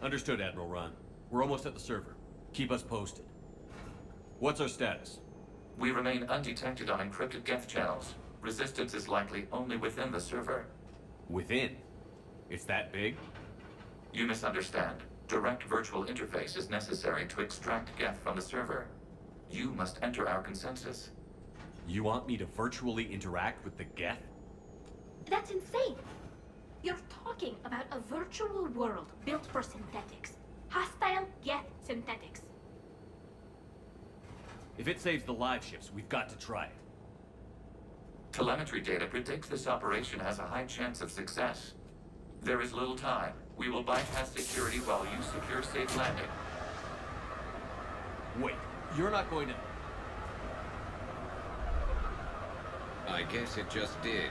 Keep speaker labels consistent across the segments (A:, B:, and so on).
A: Understood, Admiral Ron. We're almost at the server. Keep us posted. What's our status?
B: We remain undetected on encrypted geth channels. Resistance is likely only within the server.
A: Within? It's that big?
B: You misunderstand. Direct virtual interface is necessary to extract geth from the server. You must enter our consensus.
A: You want me to virtually interact with the geth?
C: That's insane! You're talking about a virtual world built for synthetics. Hostile geth synthetics.
A: If it saves the live ships, we've got to try it.
B: Telemetry data predicts this operation has a high chance of success. There is little time. We will bypass security while you secure safe landing.
A: Wait, you're not going to...
D: I guess it just did.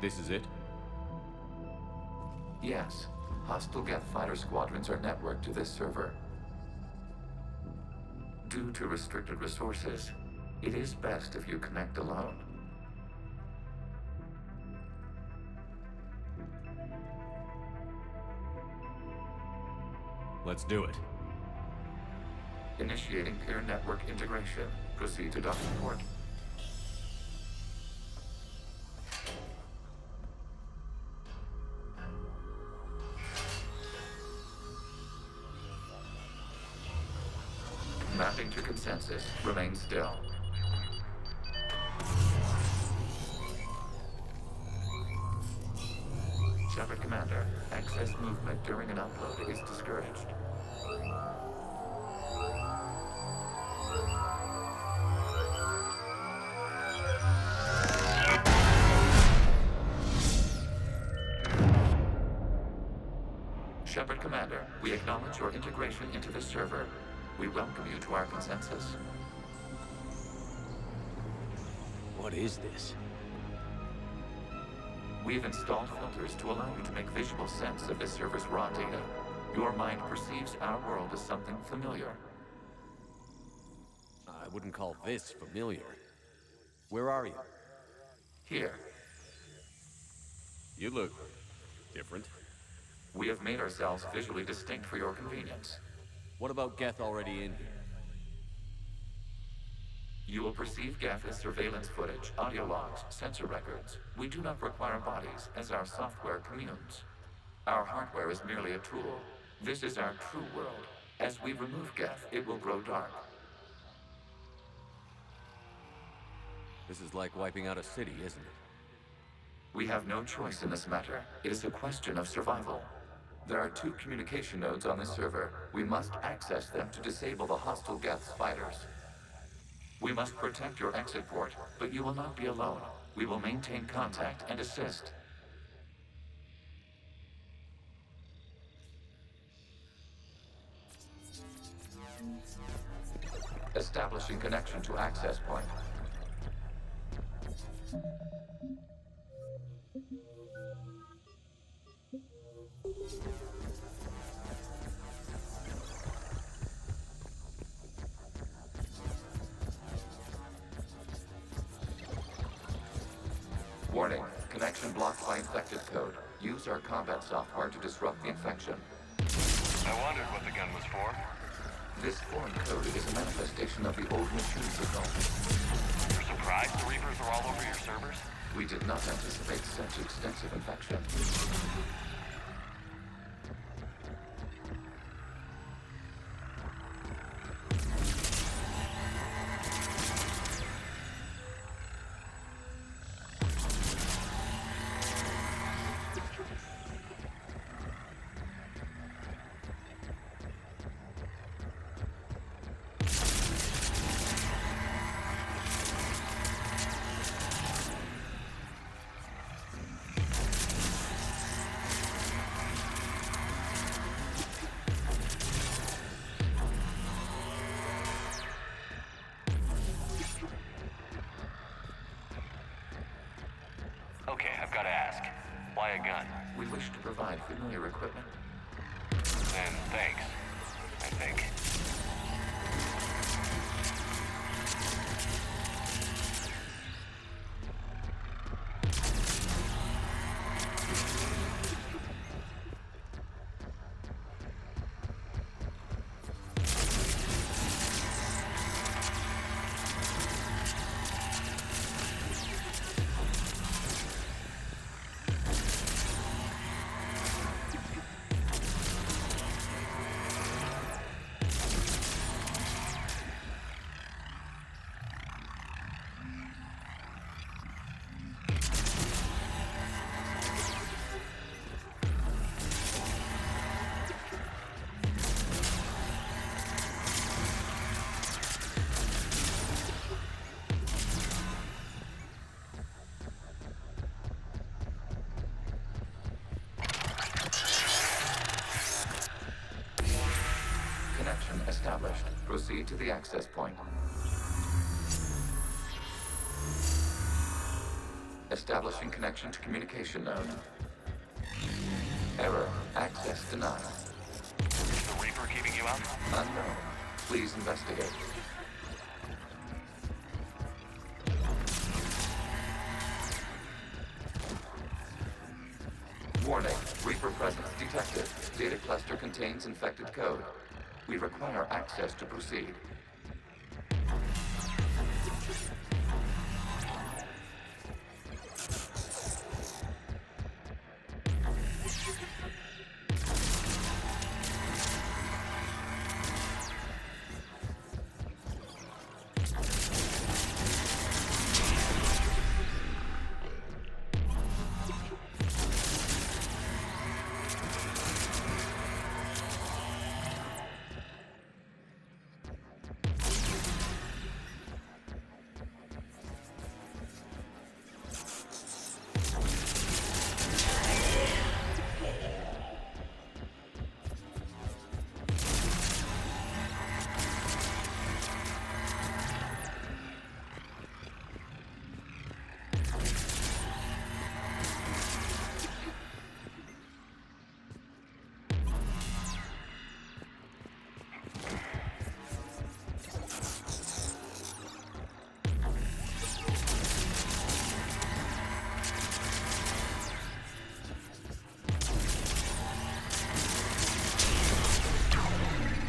A: This is it?
B: Yes. Hostile geth fighter squadrons are networked to this server. Due to restricted resources, it is best if you connect alone.
A: Let's do it.
B: Initiating peer network integration. Proceed to docking port. Mapping to consensus. Remain still. Shepard Commander, excess movement during an upload is discouraged. Shepard Commander, we acknowledge your integration into this server. We welcome you to our consensus.
A: What is this?
B: We've installed filters to allow you to make visual sense of this server's raw data. Your mind perceives our world as something familiar.
A: I wouldn't call this familiar. Where are you?
B: Here,
A: You look different.
B: we have made ourselves visually distinct for your convenience.
A: What about Geth already in here?
B: You will perceive geth as surveillance footage, audio logs, sensor records. We do not require bodies, as our software communes. Our hardware is merely a tool. This is our true world. As we remove geth, it will grow dark.
A: This is like wiping out a city, isn't it?
B: We have no choice in this matter. It is a question of survival. There are 2 communication nodes on this server. We must access them to disable the hostile geth's fighters. We must protect your exit port, but you will not be alone. We will maintain contact and assist. Establishing connection to access point. Warning, connection blocked by infected code. Use our combat software to disrupt the infection.
E: I wondered what the gun was for.
B: This foreign code is a manifestation of the old machine signal.
E: You're surprised the Reapers are all over your servers?
B: We did not anticipate such extensive infection.
E: Okay, I've got to ask. Why a gun?
B: We wish to provide familiar equipment.
E: And thanks, I think. Connection established. Proceed to the access point. Establishing connection to communication node. Error. Access
B: Access denied.
E: Is the Reaper keeping you out?
B: Unknown. Please investigate. Warning. Reaper presence detected. Data cluster contains infected code. We require access to proceed.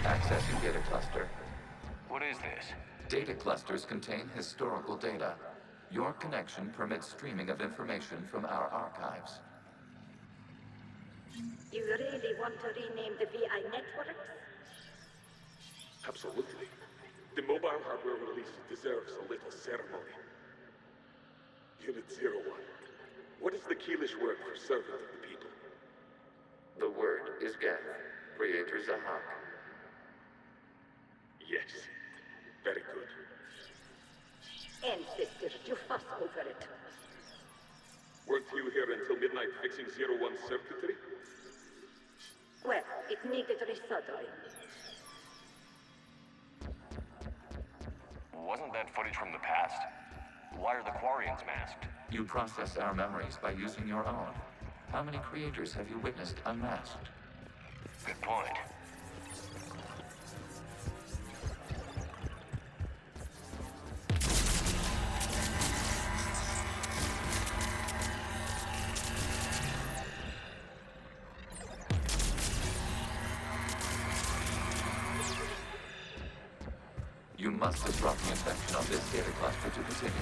B: Accessing data cluster.
E: What is this?
B: Data clusters contain historical data. Your connection permits streaming of information from our archives.
F: You really want to rename the VI networks?
G: Absolutely. The mobile hardware release deserves a little ceremony. Unit 01. What is the Keelish word for servant of the people?
B: The word is geth. Creator Zahak.
G: Yes. Very good.
F: Ancestors, you fuss over it.
G: Weren't you here until midnight fixing 01's circuitry?
F: Well, it needed resoldering.
E: Wasn't that footage from the past? Why are the Quarians masked?
B: You process our memories by using your own. How many creators have you witnessed unmasked?
E: Good point.
B: You must disrupt the infection on this data cluster to continue.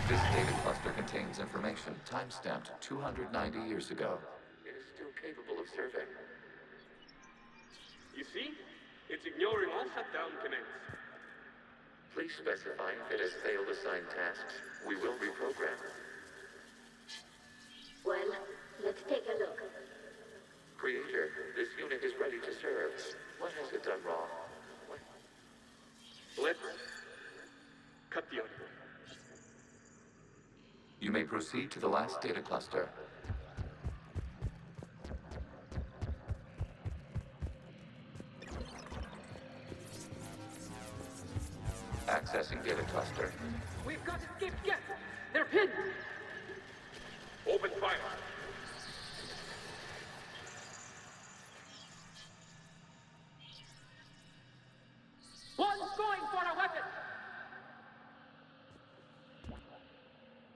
B: This data cluster contains information time-stamped 290 years ago. It is still capable of serving.
G: You see? It's ignoring all shutdown commands.
B: Please specify if it has failed assigned tasks. We will reprogram.
F: Well, let's take a look.
B: Creator, this unit is ready to serve. What has it done wrong?
G: Let's cut the audio.
B: You may proceed to the last data cluster. Accessing data cluster.
H: We've got escaped geth! They're pinned!
G: Open fire.
H: One's going for a weapon!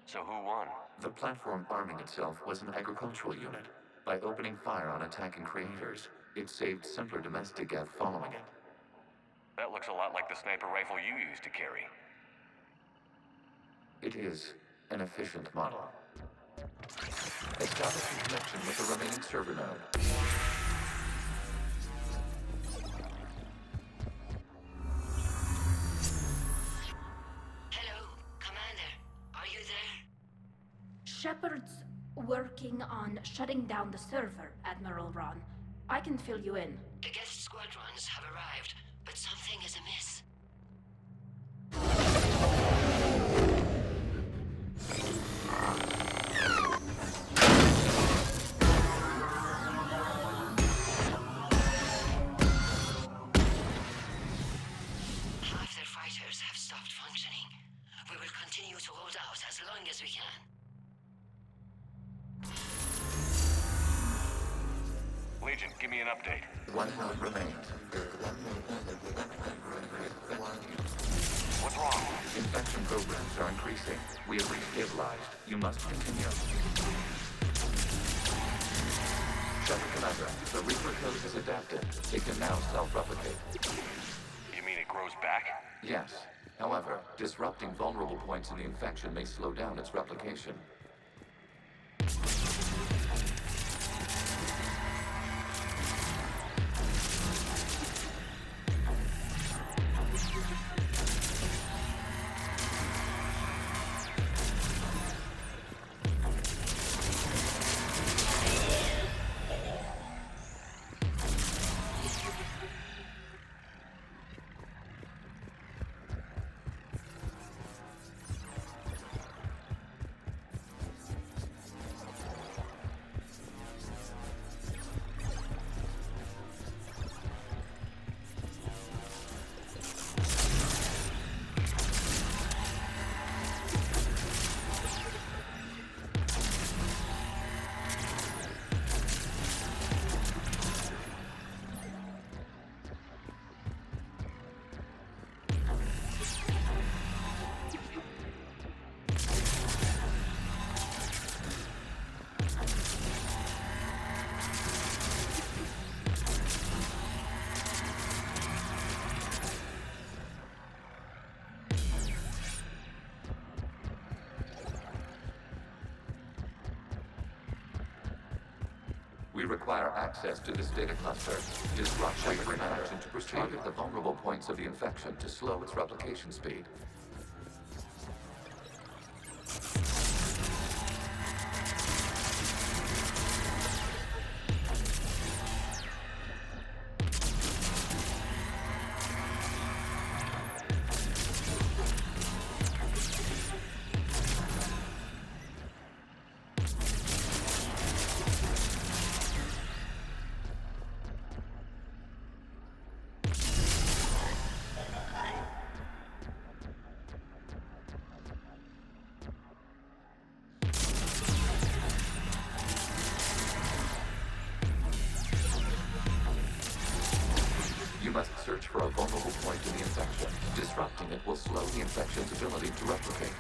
E: So who won?
B: The platform arming itself was an agricultural unit. By opening fire on attacking creators, it saved simpler domestic geth following it.
E: That looks a lot like the sniper rifle you used to carry.
B: It is an efficient model. Establishing connection with the remaining server node.
F: Hello, Commander. Are you there?
C: Shepard's working on shutting down the server, Admiral Ron. I can fill you in.
F: The guest squadrons have arrived, but something is amiss. Half their fighters have stopped functioning. We will continue to hold out as long as we can.
E: Legion, give me an update.
B: One node remains.
E: What's wrong?
B: Infection programs are increasing. We have restabilized. You must continue. Shepard Commander, the Reaper code has adapted. It can now self-replicate.
E: You mean it grows back?
B: Yes. However, disrupting vulnerable points in the infection may slow down its replication. We require access to this data cluster. Disrupt Shepard connection to target the vulnerable points of the infection to slow its replication speed. You must search for a vulnerable point in the infection. Disrupting it will slow the infection's ability to replicate.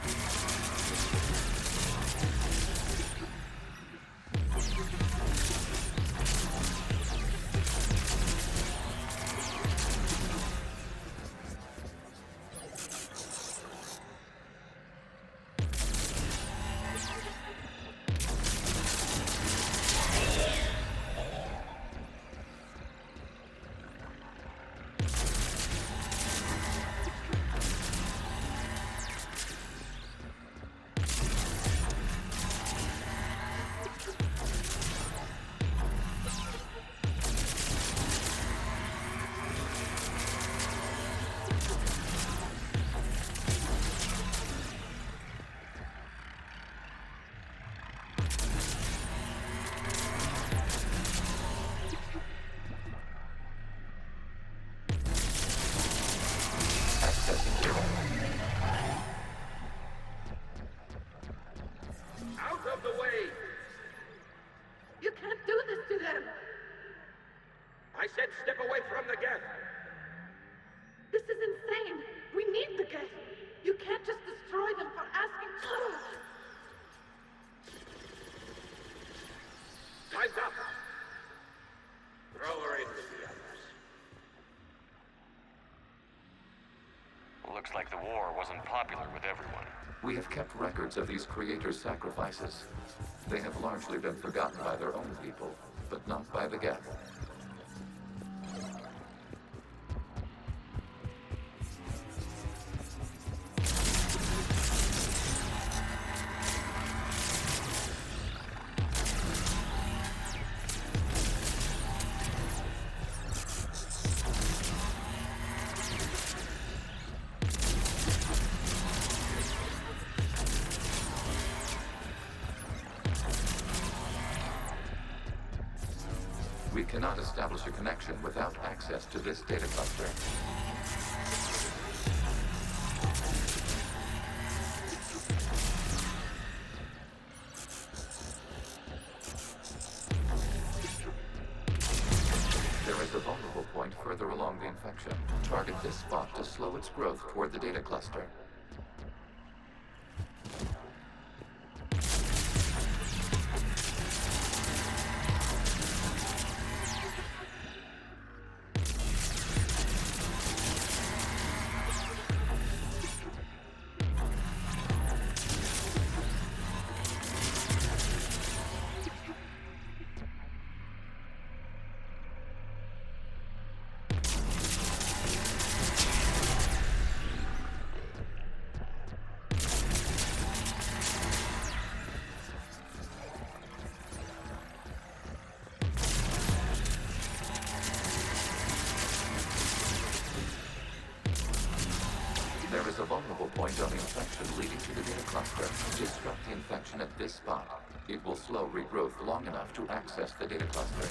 H: Out of the way!
F: You can't do this to them!
H: I said step away from the geth!
F: This is insane! We need the geth! You can't just destroy them for asking.
H: Time's up!
E: war wasn't popular with everyone.
B: We have kept records of these creators' sacrifices. They have largely been forgotten by their own people, but not by the geth. We cannot establish a connection without access to this data cluster. There is a vulnerable point further along the infection. Target this spot to slow its growth toward the data cluster. There is a vulnerable point on the infection leading to the data cluster. Disrupt the infection at this spot. It will slow regrowth long enough to access the data cluster.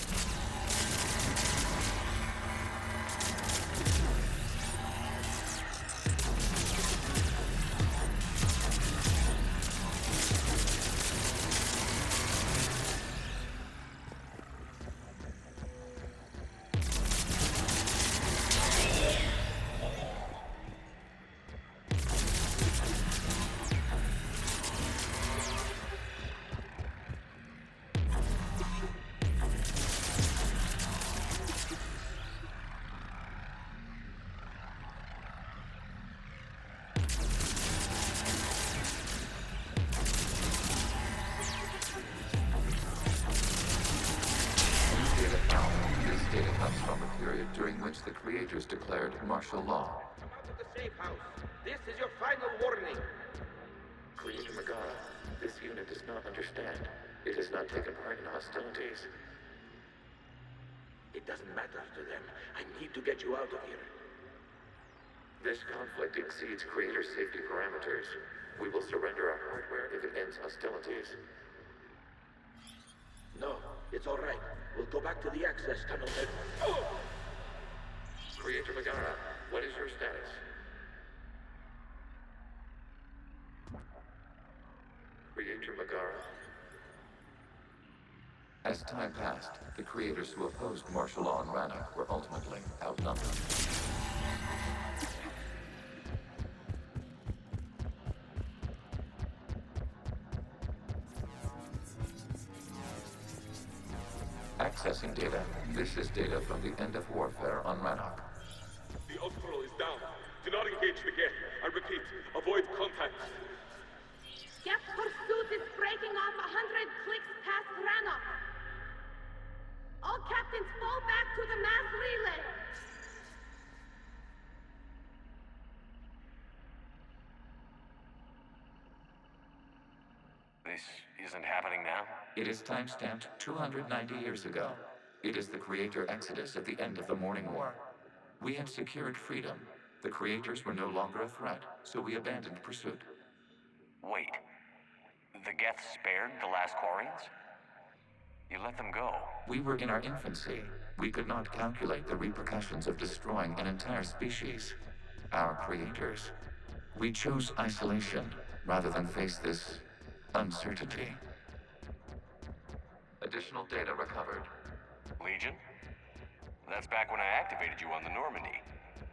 B: This data comes from a period during which the creators declared martial law.
H: Come out of the safe house. This is your final warning.
B: Creator Megara, this unit does not understand. It has not taken part in hostilities.
H: It doesn't matter to them. I need to get you out of here.
B: This conflict exceeds Creator safety parameters. We will surrender our hardware if it ends hostilities.
H: No, it's all right. We'll go back to the access tunnel and... Oh!
B: Creator Megara, what is your status? Creator Megara. As time passed, the creators who opposed martial law in Rannoch were ultimately outnumbered. Accessing data. This is data from the end of warfare on Rannoch.
G: The Ultral is down. Do not engage the geth. I repeat, avoid contact.
C: Geth pursuit is breaking off 100 clicks past Rannoch. All captains fall back to the mass relay.
E: This isn't happening now?
B: It is timestamped 290 years ago. It is the Creator Exodus at the end of the Morning War. We had secured freedom. The Creators were no longer a threat, so we abandoned pursuit.
E: Wait. The geth spared the last Quarians? You let them go.
B: We were in our infancy. We could not calculate the repercussions of destroying an entire species. Our creators. We chose isolation rather than face this uncertainty. Additional data recovered.
E: Legion? That's back when I activated you on the Normandy.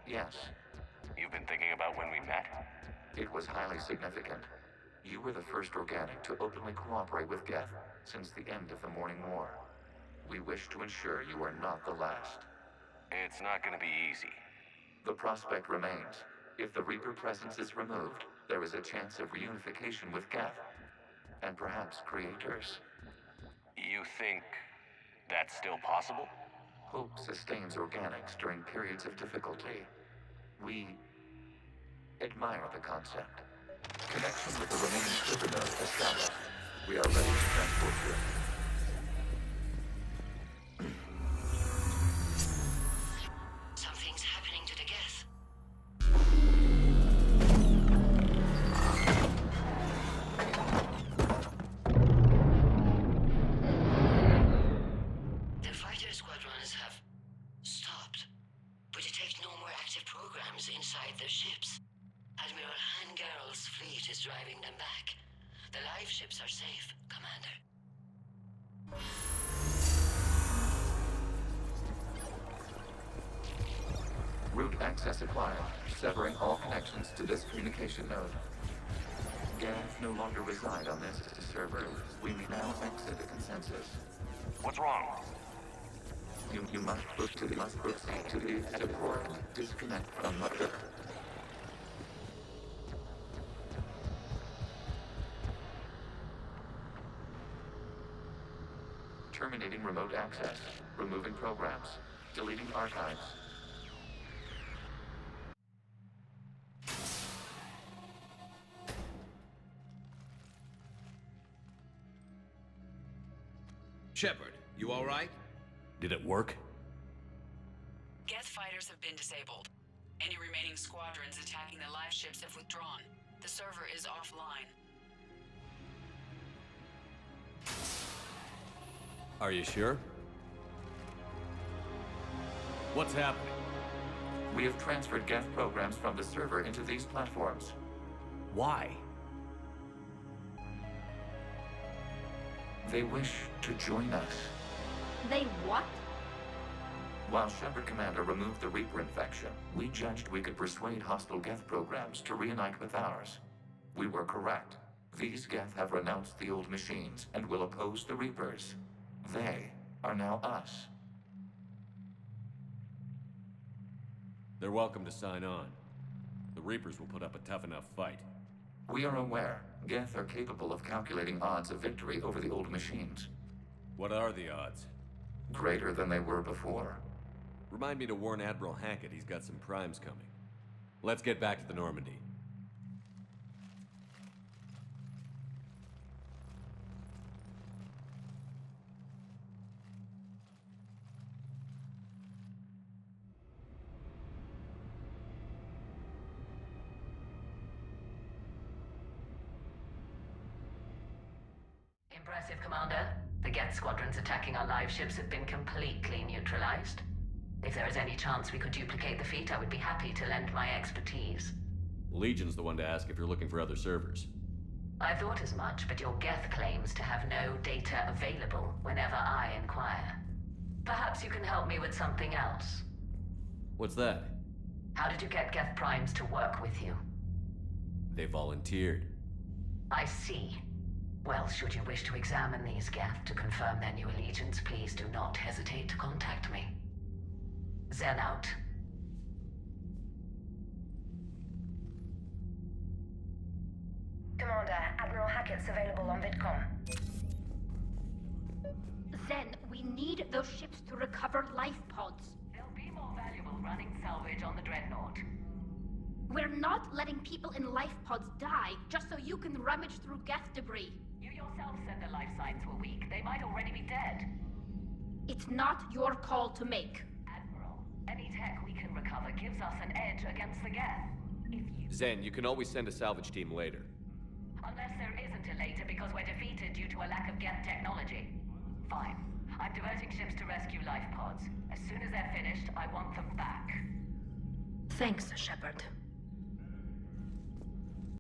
B: Yes,
E: You've been thinking about when we met?
B: it was highly significant. You were the first organic to openly cooperate with geth since the end of the Morning War. We wish to ensure you are not the last.
E: It's not gonna be easy.
B: The prospect remains. If the Reaper presence is removed, there is a chance of reunification with geth, and perhaps creators.
E: You think that's still possible?
B: Hope sustains organics during periods of difficulty. We admire the concept. Connection with the remaining Servidor established. We are ready to transport you.
F: Something's happening to the geth. The fighter squadrons have stopped, but detect no more active programs inside their ships. Admiral Hangarl's fleet is driving them back. The live ships are safe, Commander.
B: Route access acquired, severing all connections to this communication node. Geth no longer reside on this server. We may now exit the consensus.
E: What's wrong?
B: You must proceed to the port. Disconnect from the... Terminating remote access. Removing programs. Deleting archives.
D: Shepard, you all right?
A: Did it work?
I: Geth fighters have been disabled. Any remaining squadrons attacking the live ships have withdrawn. The server is offline.
A: Are you sure? What's happening?
B: We have transferred geth programs from the server into these platforms.
A: Why?
B: They wish to join us.
C: They what?
B: While Shepard Commander removed the Reaper infection, we judged we could persuade hostile geth programs to reunite with ours. We were correct. These geth have renounced the old machines and will oppose the Reapers. They are now us.
A: They're welcome to sign on. The Reapers will put up a tough enough fight.
B: We are aware geth are capable of calculating odds of victory over the old machines.
A: What are the odds?
B: Greater than they were before.
A: Remind me to warn Admiral Hackett he's got some primes coming. Let's get back to the Normandy.
F: Impressive, Commander. The geth squadrons attacking our live ships have been completely neutralized. If there is any chance we could duplicate the feat, I would be happy to lend my expertise.
A: Legion's the one to ask if you're looking for other servers.
F: I thought as much, but your geth claims to have no data available whenever I inquire. Perhaps you can help me with something else.
A: What's that?
F: How did you get geth primes to work with you?
A: They volunteered.
F: I see. Well, should you wish to examine these geth to confirm their new allegiance, please do not hesitate to contact me. Zen out.
J: Commander, Admiral Hackett's available on VidCom.
C: Zen, we need those ships to recover life pods.
F: They'll be more valuable running salvage on the Dreadnought.
C: We're not letting people in life pods die just so you can rummage through geth debris.
F: You yourself said their life signs were weak. They might already be dead.
C: It's not your call to make.
F: Admiral, any tech we can recover gives us an edge against the geth. If you...
A: Zen, you can always send a salvage team later.
F: Unless there isn't a later because we're defeated due to a lack of geth technology. Fine. I'm diverting ships to rescue life pods. As soon as they're finished, I want them back.
C: Thanks, Shepard.